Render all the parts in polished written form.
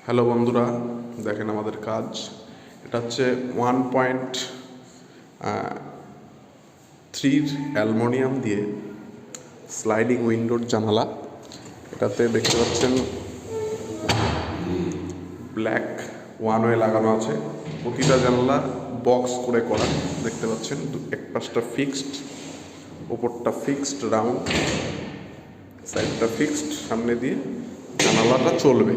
Hello বন্ধুরা, দেখেন আমাদের কাজ। এটা হচ্ছে 1.3 অ্যালুমিনিয়াম দিয়ে স্লাইডিং উইন্ডোর জানালা। এটাতে দেখতে পাচ্ছেন ব্ল্যাক ওয়ান ওয়ে লাগানো আছে। প্রতিটা জানালা বক্স করে করা, দেখতে পাচ্ছেন। এক পাশটা ফিক্সড, ওপরটা ফিক্সড রাউন্ড, সাইডটা ফিক্সড, সামনে দিয়ে জানালাটা চলবে।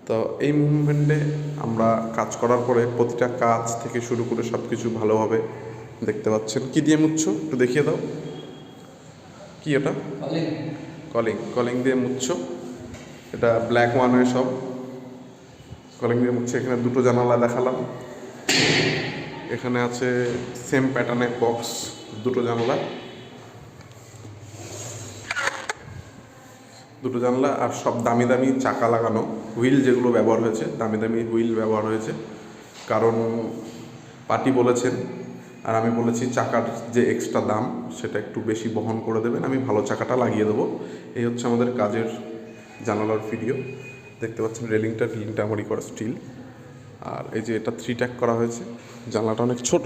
তো এই মুভমেন্টে আমরা কাজ করার পরে প্রতিটা কাজ থেকে শুরু করে সব কিছু ভালোভাবে দেখতে পাচ্ছেন। কি দিয়ে মুছছো একটু দেখিয়ে দাও। কি এটা? কলিং দিয়ে মুছছো। এটা ব্ল্যাক ওয়ান ওয়ে, সব কলিং দিয়ে মুছছে। এখানে দুটো জানালা দেখালাম, এখানে আছে সেম প্যাটার্নের বক্স, দুটো জানালা আর সব দামি দামি চাকা লাগানো। হুইল যেগুলো ব্যবহার হয়েছে, দামি দামি হুইল ব্যবহার হয়েছে, কারণ পার্টি বলেছেন আর আমি বলেছি চাকার যে এক্সট্রা দাম সেটা একটু বেশি বহন করে দেবেন, আমি ভালো চাকাটা লাগিয়ে দেবো। এই হচ্ছে আমাদের কাজের জানালার ভিডিও। দেখতে পাচ্ছেন রেলিংটা আমারই করা স্টিল। আর এই যে এটা 3 ট্যাক করা হয়েছে। জানলাটা অনেক ছোট,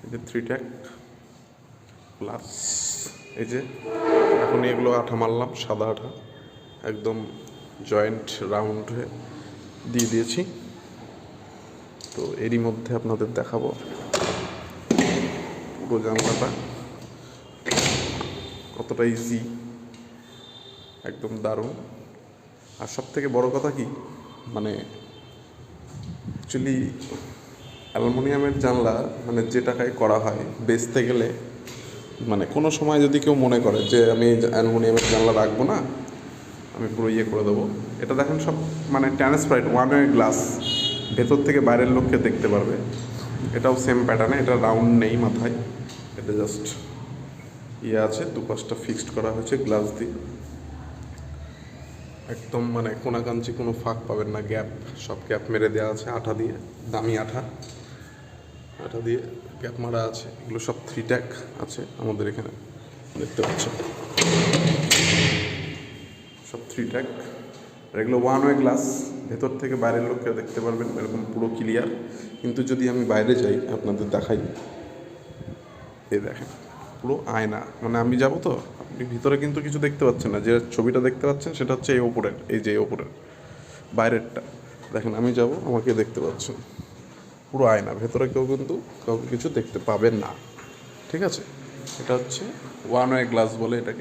এই যে 3 ট্যাক প্লাস এই যে এখন এগুলো আঠা মারলাম, সাদা আঠা, একদম জয়েন্ট রাউন্ড হয়ে দিয়ে দিয়েছি। তো এরই মধ্যে আপনাদের দেখাবো পুরো জানলাটা কতটা ইজি, একদম দারুণ। আর সব থেকে বড় কথা কি, মানে অ্যাকচুয়ালি অ্যালুমিনিয়ামের জানলা মানে যে টাকায় করা হয়, বেচতে গেলে মানে কোনো সময় যদি কেউ মনে করে যে আমি অ্যালুমিনিয়ামের জানলা রাখবো না, আমি পুরো ইয়ে করে দেবো, এটা দেখেন সব মানে ট্রান্সপারেন্ট ওয়ান ওয়ে গ্লাস, ভেতর থেকে বাইরের লোককে দেখতে পারবে। এটাও সেম প্যাটার্নে, এটা রাউন্ড নেই মাথায়, এটা জাস্ট ইয়ে আছে, দুপাশটা ফিক্সড করা হয়েছে গ্লাস দিয়ে। একদম মানে কোনাকাঞ্চি কোনো ফাঁক পাবেন না, গ্যাপ, সব গ্যাপ মেরে দেওয়া আছে আঠা দিয়ে, দামি আঠা দিয়ে গ্যাপ মারা আছে। এগুলো সব 3 ট্যাক আছে আমাদের এখানে, দেখতে পাচ্ছেন সব 3 ট্যাক। আর এগুলো ওয়ান ওয়ে গ্লাস, ভেতর থেকে বাইরের লোককে দেখতে পারবেন এরকম পুরো ক্লিয়ার। কিন্তু যদি আমি বাইরে যাই আপনাদের দেখাই, এই দেখেন পুরো আয়না, মানে আমি যাবো তো আপনি ভিতরে কিন্তু কিছু দেখতে পাচ্ছেন না, যে ছবিটা দেখতে পাচ্ছেন সেটা হচ্ছে এই ওপরের, এই যে ওপরের বাইরেরটা দেখেন। আমি যাব, আমাকে দেখতে পাচ্ছেন পুরো আয়না, ভেতরে কেউ কিন্তু কাউকে কিছু দেখতে পাবেন না, ঠিক আছে? এটা হচ্ছে ওয়ান ওয়ে গ্লাস বলে এটাকে।